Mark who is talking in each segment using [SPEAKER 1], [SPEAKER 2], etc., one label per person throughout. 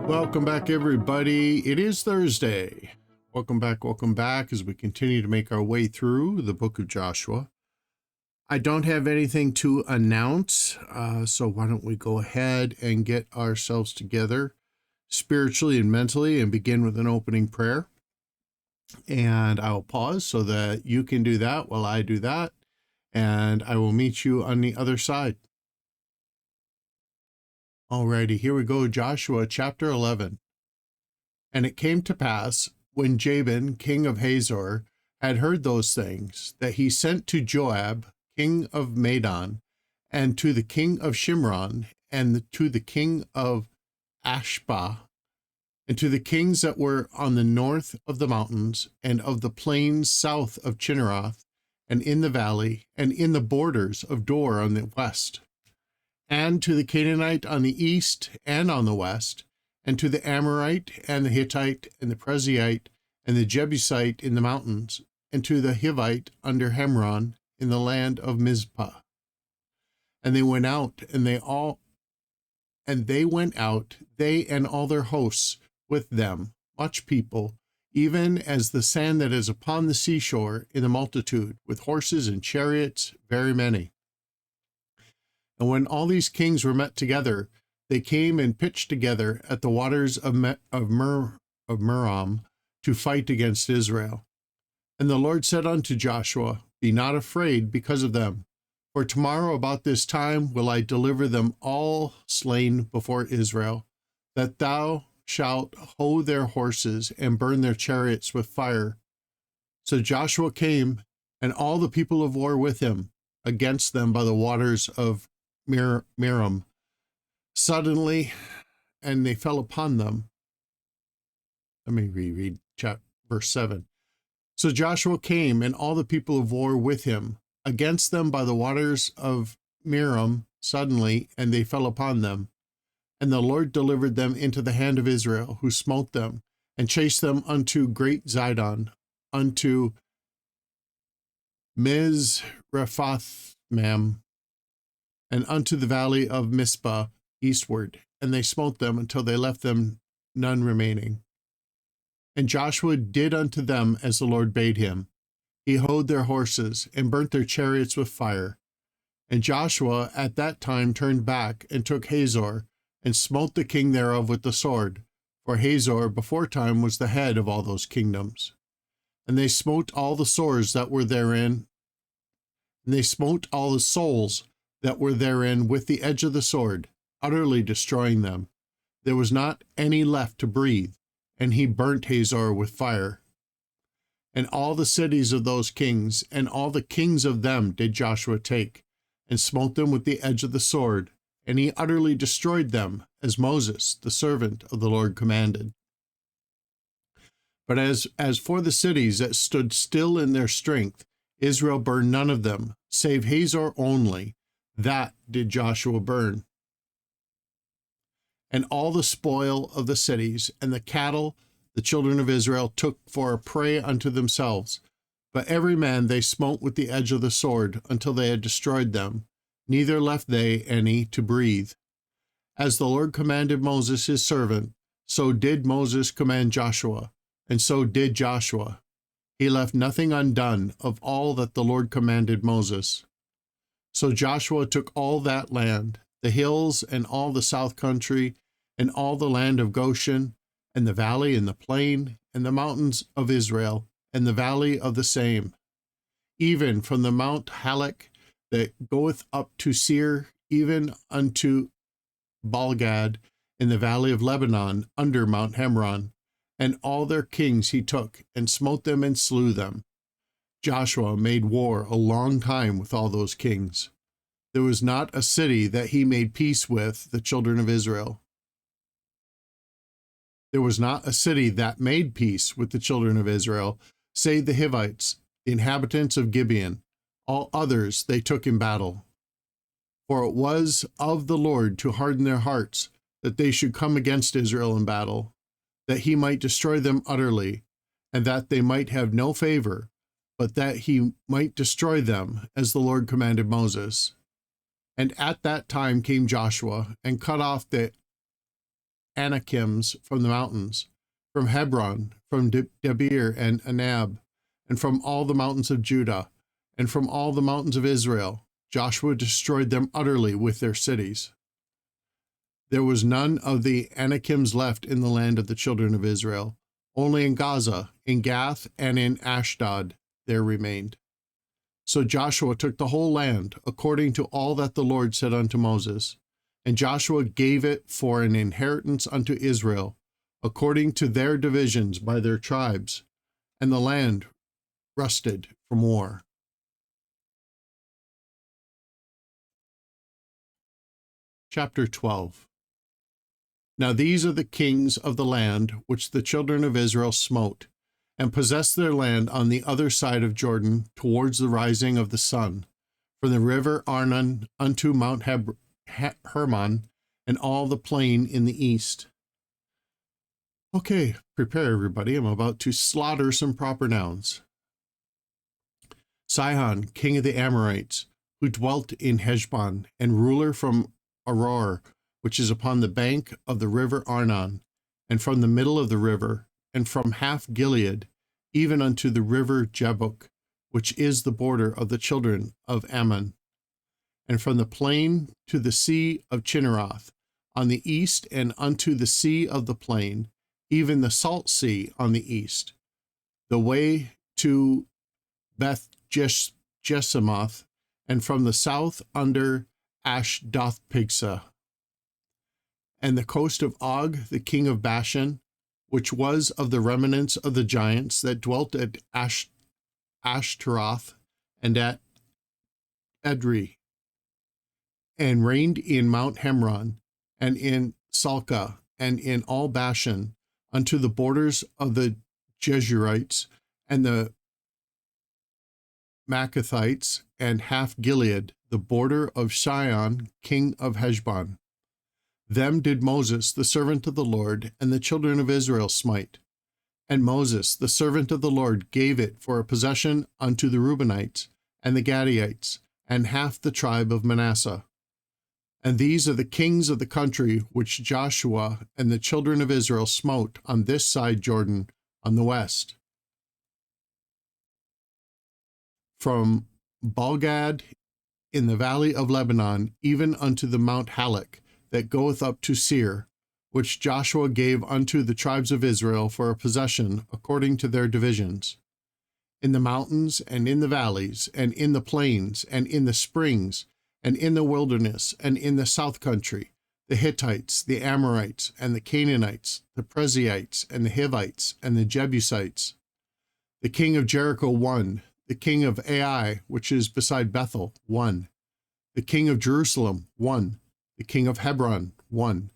[SPEAKER 1] Welcome back, everybody. It is Thursday. Welcome back as we continue to make our way through the book of Joshua. I don't have anything to announce, so why don't we go ahead and get ourselves together spiritually and mentally and begin with an opening prayer. And I will pause so that you can do that while I do that, and I will meet you on the other side. Alrighty, here we go, Joshua chapter 11. And it came to pass, when Jabin, king of Hazor, had heard those things, that he sent to Joab, king of Madon, and to the king of Shimron, and to the king of Ashbah, and to the kings that were on the north of the mountains, and of the plains south of Chinneroth, and in the valley, and in the borders of Dor on the west, and to the Canaanite on the east and on the west, and to the Amorite, and the Hittite, and the Perizzite, and the Jebusite in the mountains, and to the Hivite under Hemron in the land of Mizpah. And they went out, they and all their hosts with them, much people, even as the sand that is upon the seashore in the multitude, with horses and chariots, very many. And when all these kings were met together, they came and pitched together at the waters of Merom to fight against Israel. And the Lord said unto Joshua, Be not afraid because of them, for tomorrow about this time will I deliver them all slain before Israel, that thou shalt hoe their horses and burn their chariots with fire. So Joshua came, and all the people of war with him, against them by the waters of Merom, suddenly, and they fell upon them. Let me reread verse 7. So Joshua came, and all the people of war with him, against them by the waters of Merom, suddenly, and they fell upon them. And the Lord delivered them into the hand of Israel, who smote them, and chased them unto great Zidon, unto Mizrephothmaim, and unto the valley of Mizpah eastward, and they smote them until they left them none remaining. And Joshua did unto them as the Lord bade him. He hoed their horses, and burnt their chariots with fire. And Joshua at that time turned back, and took Hazor, and smote the king thereof with the sword, for Hazor beforetime was the head of all those kingdoms. And they smote all the swords that were therein, and they smote all the souls that were therein with the edge of the sword, utterly destroying them. There was not any left to breathe, and he burnt Hazor with fire. And all the cities of those kings, and all the kings of them did Joshua take, and smote them with the edge of the sword, and he utterly destroyed them, as Moses, the servant of the Lord, commanded. But as for the cities that stood still in their strength, Israel burned none of them, save Hazor only. That did Joshua burn. And all the spoil of the cities and the cattle the children of Israel took for a prey unto themselves. But every man they smote with the edge of the sword until they had destroyed them, neither left they any to breathe. As the Lord commanded Moses his servant, so did Moses command Joshua, and so did Joshua. He left nothing undone of all that the Lord commanded Moses. So Joshua took all that land, the hills and all the south country, and all the land of Goshen, and the valley and the plain, and the mountains of Israel, and the valley of the same, even from the Mount Halak that goeth up to Seir, even unto Balgad, in the valley of Lebanon, under Mount Hemron. And all their kings he took, and smote them and slew them. Joshua made war a long time with all those kings. There was not a city that he made peace with the children of Israel. There was not a city that made peace with the children of Israel, save the Hivites, the inhabitants of Gibeon. All others they took in battle. For it was of the Lord to harden their hearts, that they should come against Israel in battle, that he might destroy them utterly, and that they might have no favor, but that he might destroy them, as the Lord commanded Moses. And at that time came Joshua and cut off the Anakims from the mountains, from Hebron, from Debir and Anab, and from all the mountains of Judah, and from all the mountains of Israel. Joshua destroyed them utterly with their cities. There was none of the Anakims left in the land of the children of Israel. Only in Gaza, in Gath, and in Ashdod there remained. So Joshua took the whole land, according to all that the Lord said unto Moses. And Joshua gave it for an inheritance unto Israel, according to their divisions by their tribes, and the land rusted from war. Chapter 12. Now these are the kings of the land which the children of Israel smote, and possessed their land on the other side of Jordan towards the rising of the sun, from the river Arnon unto Mount Hermon, and all the plain in the east. Okay, prepare everybody. I'm about to slaughter some proper nouns. Sihon, king of the Amorites, who dwelt in Heshbon, and ruler from Aroer, which is upon the bank of the river Arnon, and from the middle of the river, and from half Gilead, even unto the river Jabbok, which is the border of the children of Ammon, and from the plain to the sea of Chinneroth, on the east, and unto the sea of the plain, even the salt sea on the east, the way to Beth Jesimoth, and from the south under Ashdoth-Pigsa, and the coast of Og, the king of Bashan, which was of the remnants of the giants that dwelt at Ashtaroth and at Edrei, and reigned in Mount Hemron, and in Salcah, and in all Bashan, unto the borders of the Jezreelites, and the Maccathites, and half Gilead, the border of Sihon, king of Heshbon. Them did Moses, the servant of the Lord, and the children of Israel smite. And Moses, the servant of the Lord, gave it for a possession unto the Reubenites, and the Gadites, and half the tribe of Manasseh. And these are the kings of the country which Joshua and the children of Israel smote on this side Jordan, on the west. From Balgad in the valley of Lebanon, even unto the Mount Halak, that goeth up to Seir, which Joshua gave unto the tribes of Israel for a possession according to their divisions. In the mountains, and in the valleys, and in the plains, and in the springs, and in the wilderness, and in the south country, the Hittites, the Amorites, and the Canaanites, the Perizzites, and the Hivites, and the Jebusites. The king of Jericho won, the king of Ai, which is beside Bethel, won. The king of Jerusalem won. The king of Hebron won.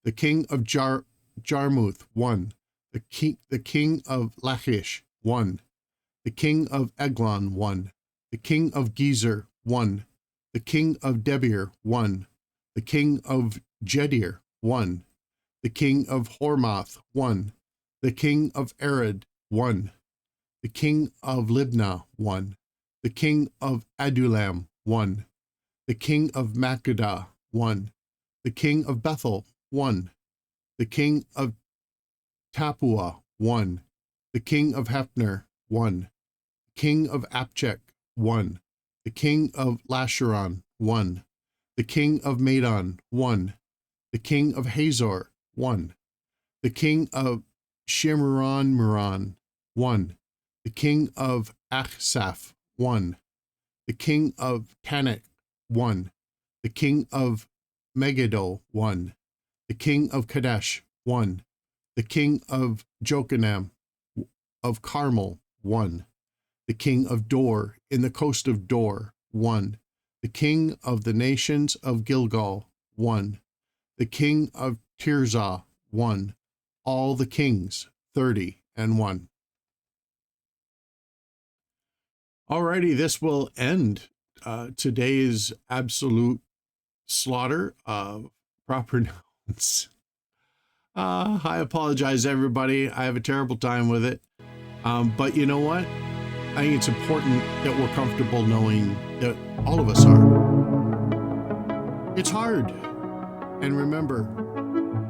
[SPEAKER 1] The king of Jarmuth won. The king of Lachish won. The king of Eglon won. The king of Gezer won. The king of Debir won. The king of Jedir won. The king of Hormath won. The king of Arad won. The king of Libnah won. The king of Adullam won. The king of Makkedah won. The king of Bethel won. The king of Tappuah won. The king of Hepner won. The king of Apchek won. The king of Lasharon won. The king of Madon won. The king of Hazor won. The king of Shimron won. The king of Achsaph won. The king of Tanakh won. The king of Megiddo won. The king of Kadesh won. The king of Jokanam of Carmel won. The king of Dor in the coast of Dor won. The king of the nations of Gilgal won. The king of Tirzah won. All the kings, 30-1. Alrighty, this will end today's absolute slaughter of proper nouns. I apologize, everybody. I have a terrible time with it. But you know what? I think it's important that we're comfortable knowing that all of us are. It's hard. And remember,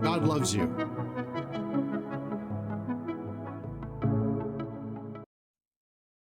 [SPEAKER 1] God loves you.